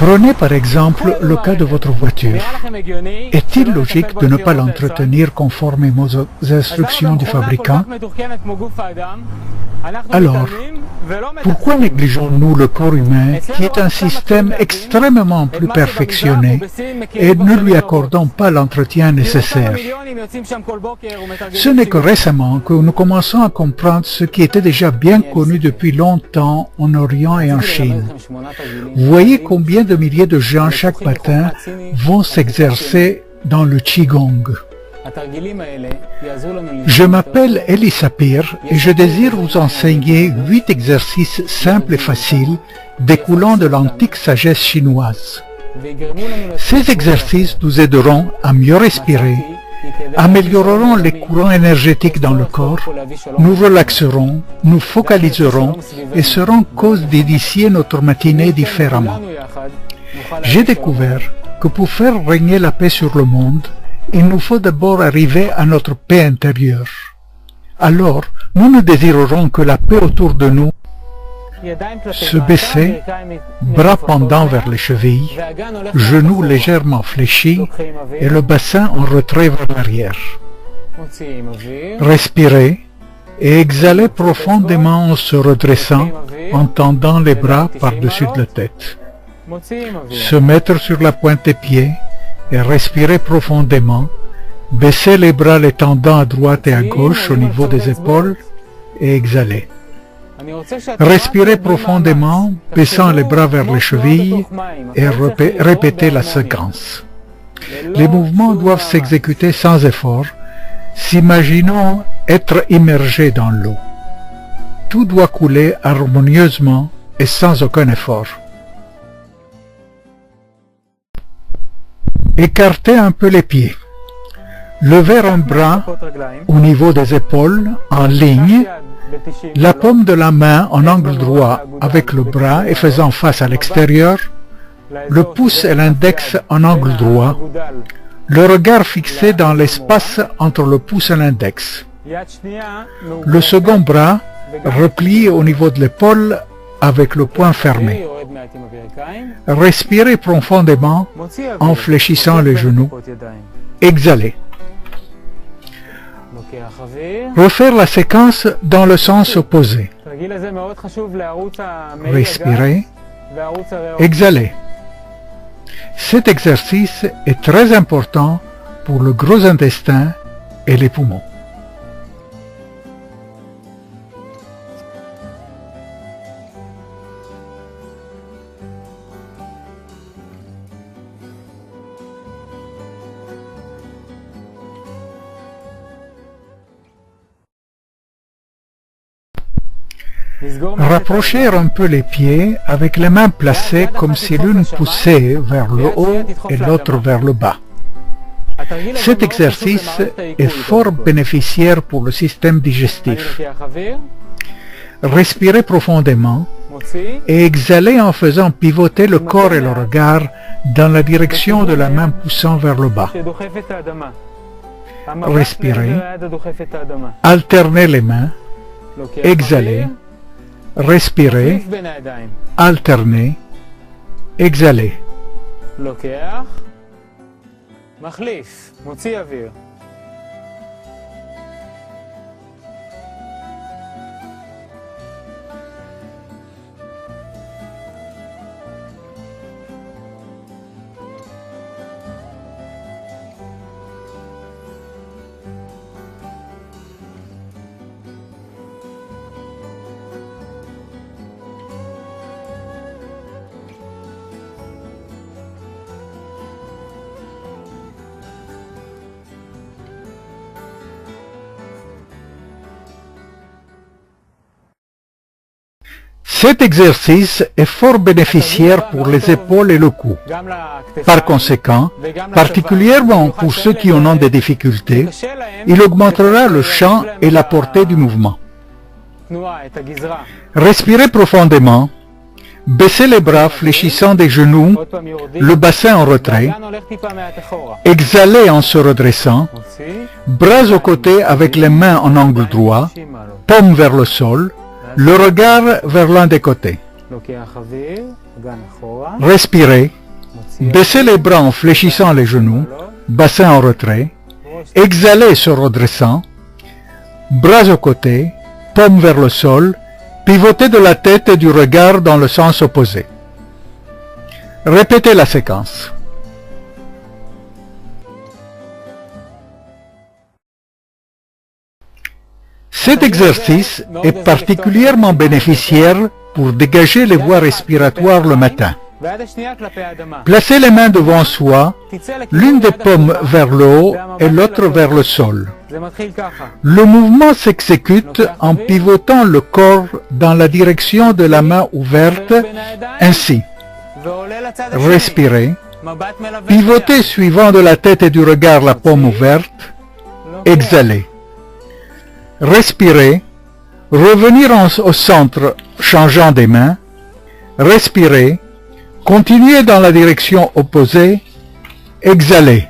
Prenez par exemple le cas de votre voiture. Est-il logique de ne pas l'entretenir conformément aux instructions du fabricant? Alors, pourquoi négligeons-nous le corps humain, qui est un système extrêmement plus perfectionné, et ne lui accordons pas l'entretien nécessaire? Ce n'est que récemment que nous commençons à comprendre ce qui était déjà bien connu depuis longtemps en Orient et en Chine. Vous voyez combien de milliers de gens chaque matin vont s'exercer dans le Qigong. Je m'appelle Eli Sapir et je désire vous enseigner 8 exercices simples et faciles découlant de l'antique sagesse chinoise. Ces exercices nous aideront à mieux respirer, amélioreront les courants énergétiques dans le corps, nous relaxerons, nous focaliserons et seront cause d'initier notre matinée différemment. J'ai découvert que pour faire régner la paix sur le monde, il nous faut d'abord arriver à notre paix intérieure. Alors, nous ne désirerons que la paix autour de nous, se baisser, bras pendants vers les chevilles, genoux légèrement fléchis et le bassin en retrait vers l'arrière. Respirez et exhalez profondément en se redressant, en tendant les bras par-dessus de la tête. Se mettre sur la pointe des pieds et respirer profondément, baisser les bras les tendant à droite et à gauche au niveau des épaules et exhaler. Respirez profondément, baissant les bras vers les chevilles et répétez la séquence. Les mouvements doivent s'exécuter sans effort, s'imaginant être immergés dans l'eau. Tout doit couler harmonieusement et sans aucun effort. Écartez un peu les pieds. Levez un bras au niveau des épaules en ligne, la paume de la main en angle droit avec le bras et faisant face à l'extérieur, le pouce et l'index en angle droit, le regard fixé dans l'espace entre le pouce et l'index. Le second bras replié au niveau de l'épaule avec le poing fermé. Respirez profondément en fléchissant les genoux. Exhalez. Refaire la séquence dans le sens opposé. Respirez. Exhalez. Cet exercice est très important pour le gros intestin et les poumons. Rapprochez un peu les pieds avec les mains placées comme si l'une poussait vers le haut et l'autre vers le bas. Cet exercice est fort bénéficiaire pour le système digestif. Respirez profondément et exhalez en faisant pivoter le corps et le regard dans la direction de la main poussant vers le bas. Respirez, alternez les mains, exhalez. Respirez, alternez, exhalez. Cet exercice est fort bénéficiaire pour les épaules et le cou. Par conséquent, particulièrement pour ceux qui en ont des difficultés, il augmentera le champ et la portée du mouvement. Respirez profondément, baissez les bras fléchissant des genoux, le bassin en retrait, exhalez en se redressant, bras aux côtés avec les mains en angle droit, paume vers le sol, le regard vers l'un des côtés. Respirez. Baissez les bras en fléchissant les genoux, bassin en retrait. Exhalez se redressant. Bras aux côtés, paume vers le sol. Pivotez de la tête et du regard dans le sens opposé. Répétez la séquence. Cet exercice est particulièrement bénéficiaire pour dégager les voies respiratoires le matin. Placez les mains devant soi, l'une des paumes vers le haut et l'autre vers le sol. Le mouvement s'exécute en pivotant le corps dans la direction de la main ouverte, ainsi. Respirez. Pivotez suivant de la tête et du regard la paume ouverte. Exhalez. Respirez. Revenir au centre, changeant des mains. Respirez. Continuez dans la direction opposée. Exhalez.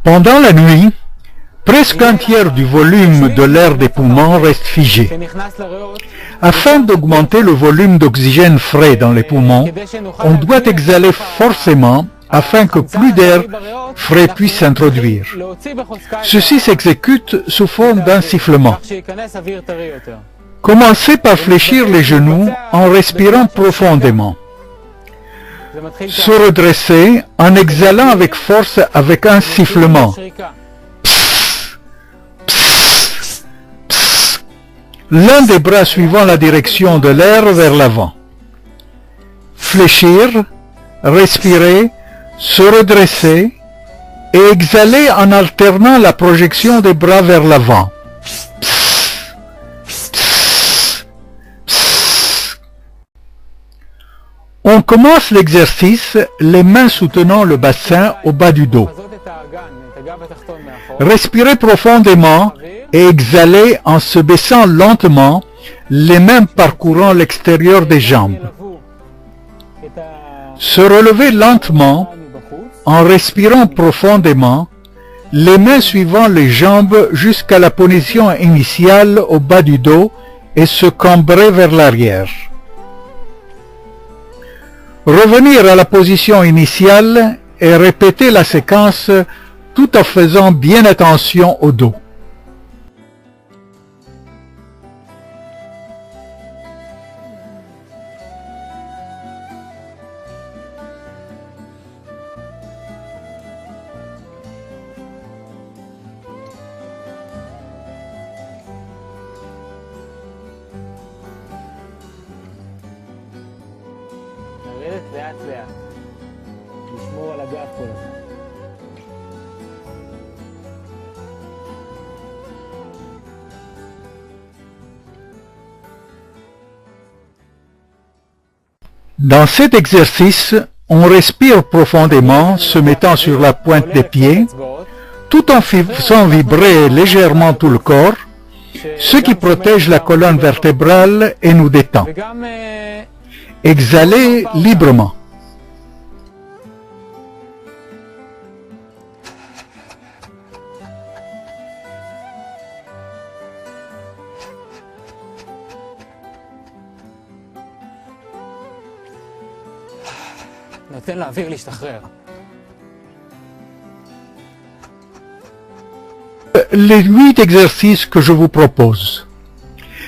Pendant la nuit, presque un tiers du volume de l'air des poumons reste figé. Afin d'augmenter le volume d'oxygène frais dans les poumons, on doit exhaler forcément afin que plus d'air frais puisse s'introduire. Ceci s'exécute sous forme d'un sifflement. Commencez par fléchir les genoux en respirant profondément. Se redresser en exhalant avec force avec un sifflement. L'un des bras suivant la direction de l'air vers l'avant. Fléchir, respirer, se redresser et exhaler en alternant la projection des bras vers l'avant. On commence l'exercice les mains soutenant le bassin au bas du dos. Respirez profondément et exhalez en se baissant lentement, les mains parcourant l'extérieur des jambes. Se relever lentement en respirant profondément, les mains suivant les jambes jusqu'à la position initiale au bas du dos et se cambrer vers l'arrière. Revenir à la position initiale et répéter la séquence tout en faisant bien attention au dos. Dans cet exercice, on respire profondément, se mettant sur la pointe des pieds, tout en faisant vibrer légèrement tout le corps, ce qui protège la colonne vertébrale et nous détend. Exhalez librement. Les 8 exercices que je vous propose.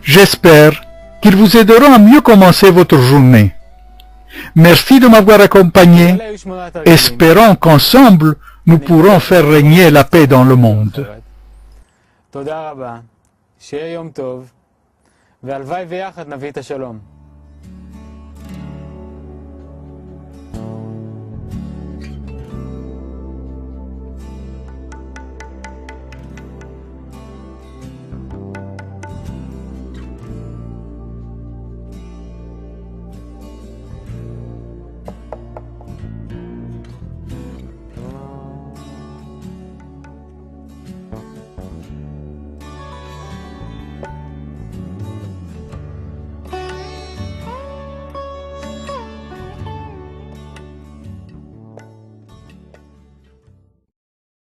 J'espère qu'ils vous aideront à mieux commencer votre journée. Merci de m'avoir accompagné. Espérons qu'ensemble, nous pourrons faire régner la paix dans le monde. תודה רבה, שיהיה יום טוב, והלוואי ויחד נביא את השלום.